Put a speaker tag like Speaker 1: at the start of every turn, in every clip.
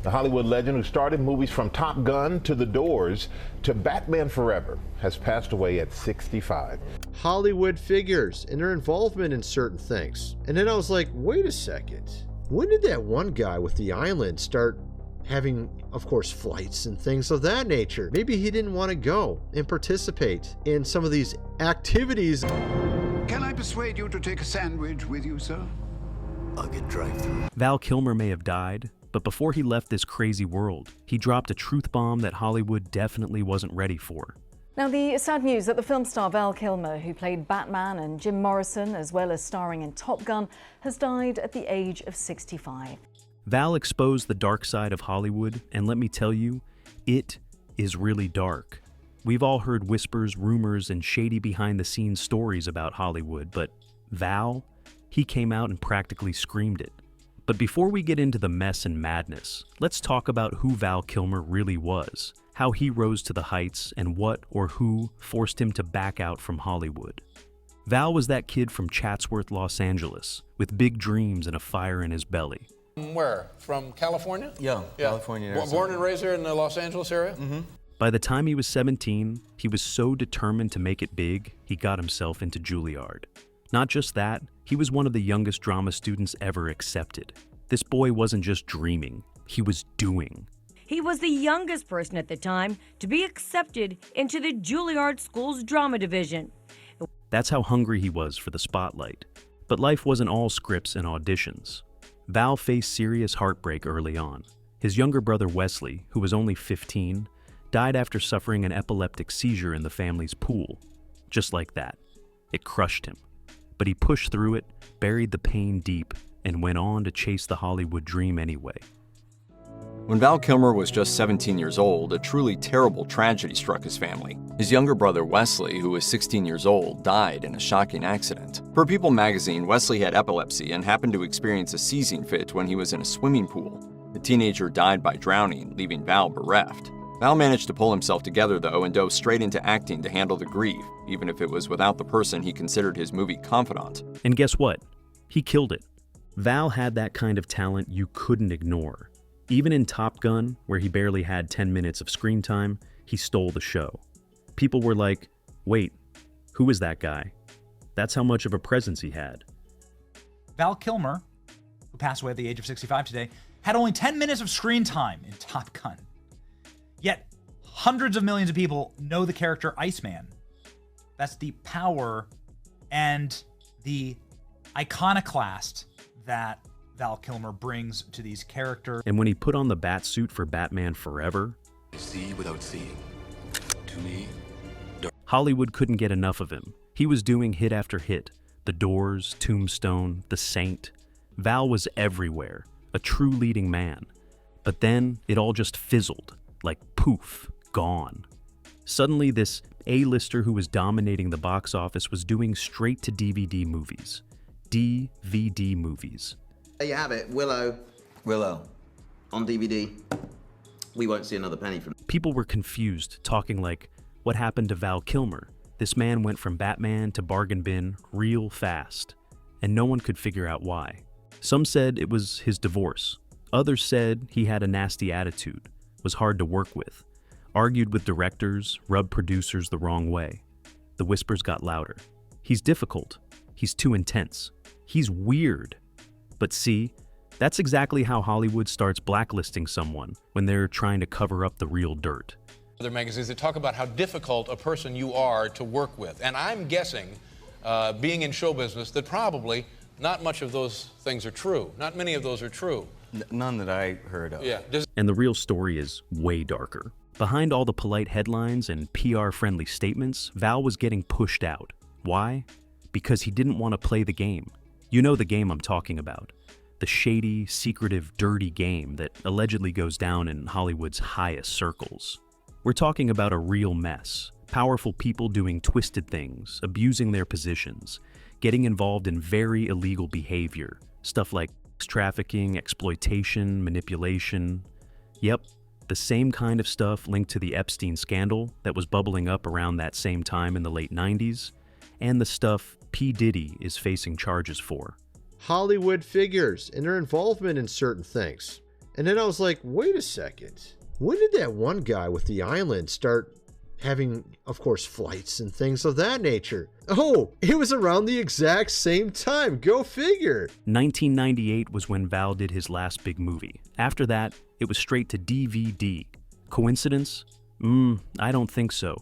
Speaker 1: The Hollywood legend who started movies from Top Gun to The Doors to Batman Forever has passed away at 65.
Speaker 2: Hollywood figures and their involvement in certain things. And then I was like, wait a second. When did that one guy with the island start having, of course, flights and things of that nature? Maybe he didn't want to go and participate in some of these activities.
Speaker 3: Can I persuade you to take a sandwich with you, sir?
Speaker 4: I'll get drive-through.
Speaker 5: Val Kilmer may have died, but before he left this crazy world, he dropped a truth bomb that Hollywood definitely wasn't ready for.
Speaker 6: Now, the sad news that the film star Val Kilmer, who played Batman and Jim Morrison, as well as starring in Top Gun, has died at the age of 65.
Speaker 5: Val exposed the dark side of Hollywood, and let me tell you, it is really dark. We've all heard whispers, rumors, and shady behind-the-scenes stories about Hollywood, but Val, he came out and practically screamed it. But before we get into the mess and madness, let's talk about who Val Kilmer really was, how he rose to the heights, and what or who forced him to back out from Hollywood. Val was that kid from Chatsworth, Los Angeles, with big dreams and a fire in his belly.
Speaker 7: Where? From California?
Speaker 4: Yeah, California.
Speaker 7: Born and raised here in the Los Angeles area?
Speaker 4: Mm-hmm.
Speaker 5: By the time he was 17, he was so determined to make it big, he got himself into Juilliard. Not just that, he was one of the youngest drama students ever accepted. This boy wasn't just dreaming, he was doing.
Speaker 8: He was the youngest person at the time to be accepted into the Juilliard School's drama division.
Speaker 5: That's how hungry he was for the spotlight. But life wasn't all scripts and auditions. Val faced serious heartbreak early on. His younger brother Wesley, who was only 15, died after suffering an epileptic seizure in the family's pool. Just like that. It crushed him. But he pushed through it, buried the pain deep, and went on to chase the Hollywood dream anyway.
Speaker 9: When Val Kilmer was just 17 years old, a truly terrible tragedy struck his family. His younger brother Wesley, who was 16 years old, died in a shocking accident. Per People magazine, Wesley had epilepsy and happened to experience a seizing fit when he was in a swimming pool. The teenager died by drowning, leaving Val bereft. Val managed to pull himself together, though, and dove straight into acting to handle the grief, even if it was without the person he considered his movie confidant.
Speaker 5: And guess what? He killed it. Val had that kind of talent you couldn't ignore. Even in Top Gun, where he barely had 10 minutes of screen time, he stole the show. People were like, wait, who is that guy? That's how much of a presence he had.
Speaker 10: Val Kilmer, who passed away at the age of 65 today, had only 10 minutes of screen time in Top Gun. Yet, hundreds of millions of people know the character Iceman. That's the power and the iconoclast that Val Kilmer brings to these characters.
Speaker 5: And when he put on the bat suit for Batman Forever,
Speaker 4: See without seeing. To me,
Speaker 5: Hollywood couldn't get enough of him. He was doing hit after hit. The Doors, Tombstone, The Saint. Val was everywhere, a true leading man. But then it all just fizzled, like poof, gone. Suddenly this A-lister who was dominating the box office was doing straight-to-DVD movies. DVD movies.
Speaker 11: There you have it, Willow on DVD. We won't see another penny from it.
Speaker 5: People were confused, talking like, what happened to Val Kilmer? This man went from Batman to bargain bin real fast, and no one could figure out why. Some said it was his divorce. Others said he had a nasty attitude, was hard to work with, argued with directors, rubbed producers the wrong way. The whispers got louder. He's difficult. He's too intense. He's weird. But see, that's exactly how Hollywood starts blacklisting someone when they're trying to cover up the real dirt.
Speaker 7: Other magazines that talk about how difficult a person you are to work with. And I'm guessing, being in show business, that probably not much of those things are true. Not many of those are true.
Speaker 4: none that I heard of.
Speaker 7: Yeah.
Speaker 5: And the real story is way darker. Behind all the polite headlines and PR-friendly statements, Val was getting pushed out. Why? Because he didn't want to play the game. You know the game I'm talking about. The shady, secretive, dirty game that allegedly goes down in Hollywood's highest circles. We're talking about a real mess. Powerful people doing twisted things, abusing their positions, getting involved in very illegal behavior. Stuff like trafficking, exploitation, manipulation. Yep, the same kind of stuff linked to the Epstein scandal that was bubbling up around that same time in the late 90s, and the stuff P. Diddy is facing charges for.
Speaker 2: Hollywood figures and their involvement in certain things. And then I was like, wait a second. When did that one guy with the island start having, of course, flights and things of that nature? Oh, it was around the exact same time. Go figure.
Speaker 5: 1998 was when Val did his last big movie. After that, it was straight to DVD. Coincidence? I don't think so.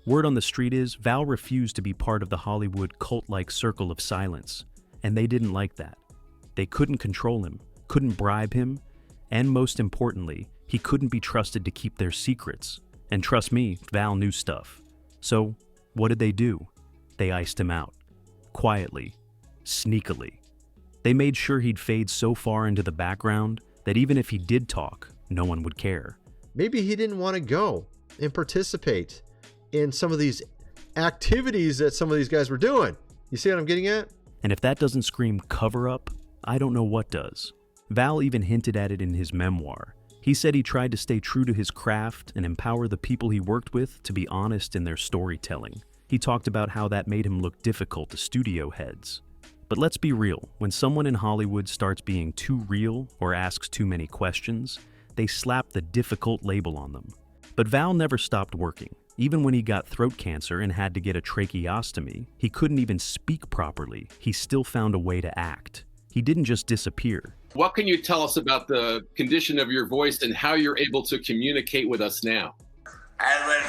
Speaker 5: Word on the street is Val refused to be part of the Hollywood cult-like circle of silence, and they didn't like that. They couldn't control him, couldn't bribe him, and most importantly, he couldn't be trusted to keep their secrets. And trust me, Val knew stuff. So, what did they do? They iced him out. Quietly. Sneakily. They made sure he'd fade so far into the background that even if he did talk, no one would care.
Speaker 2: Maybe he didn't want to go and participate in some of these activities that some of these guys were doing. You see what I'm getting at?
Speaker 5: And if that doesn't scream cover-up, I don't know what does. Val even hinted at it in his memoir. He said he tried to stay true to his craft and empower the people he worked with to be honest in their storytelling. He talked about how that made him look difficult to studio heads. But let's be real, when someone in Hollywood starts being too real or asks too many questions, they slap the difficult label on them. But Val never stopped working. Even when he got throat cancer and had to get a tracheostomy, he couldn't even speak properly. He still found a way to act. He didn't just disappear.
Speaker 12: What can you tell us about the condition of your voice and how you're able to communicate with us now?
Speaker 13: I was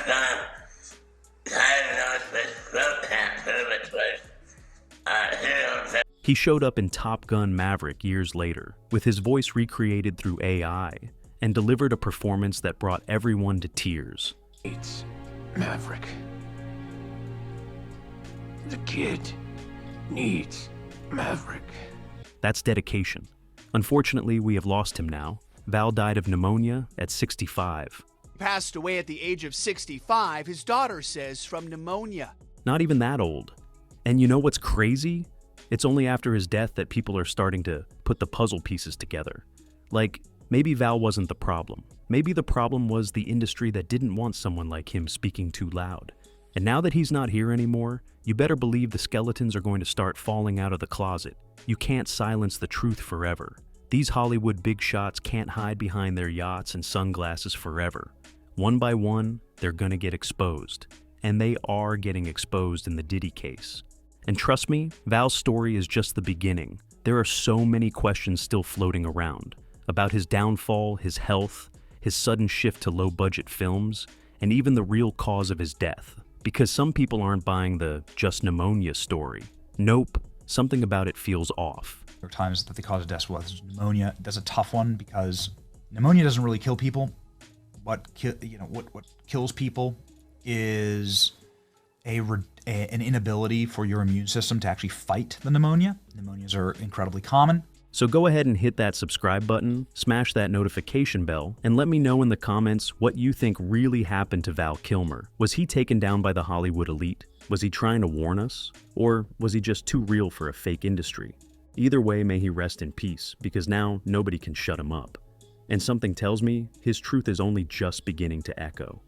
Speaker 13: diagnosed with throat cancer, which was
Speaker 5: He showed up in Top Gun Maverick years later, with his voice recreated through AI, and delivered a performance that brought everyone to tears.
Speaker 14: It's Maverick. The kid needs Maverick.
Speaker 5: That's dedication. Unfortunately, we have lost him now. Val died of pneumonia at 65.
Speaker 15: He passed away at the age of 65, his daughter says, from pneumonia.
Speaker 5: Not even that old. And you know what's crazy? It's only after his death that people are starting to put the puzzle pieces together. Like, maybe Val wasn't the problem. Maybe the problem was the industry that didn't want someone like him speaking too loud. And now that he's not here anymore, you better believe the skeletons are going to start falling out of the closet. You can't silence the truth forever. These Hollywood big shots can't hide behind their yachts and sunglasses forever. One by one, they're gonna get exposed. And they are getting exposed in the Diddy case. And trust me, Val's story is just the beginning. There are so many questions still floating around about his downfall, his health, his sudden shift to low-budget films, and even the real cause of his death. Because some people aren't buying the just pneumonia story. Nope, something about it feels off.
Speaker 10: There are times that the cause of death was pneumonia. That's a tough one because pneumonia doesn't really kill people. What kills people is an inability for your immune system to actually fight the pneumonia. Pneumonias are incredibly common.
Speaker 5: So go ahead and hit that subscribe button, smash that notification bell, and let me know in the comments what you think really happened to Val Kilmer. Was he taken down by the Hollywood elite? Was he trying to warn us? Or was he just too real for a fake industry? Either way, may he rest in peace, because now nobody can shut him up. And something tells me his truth is only just beginning to echo.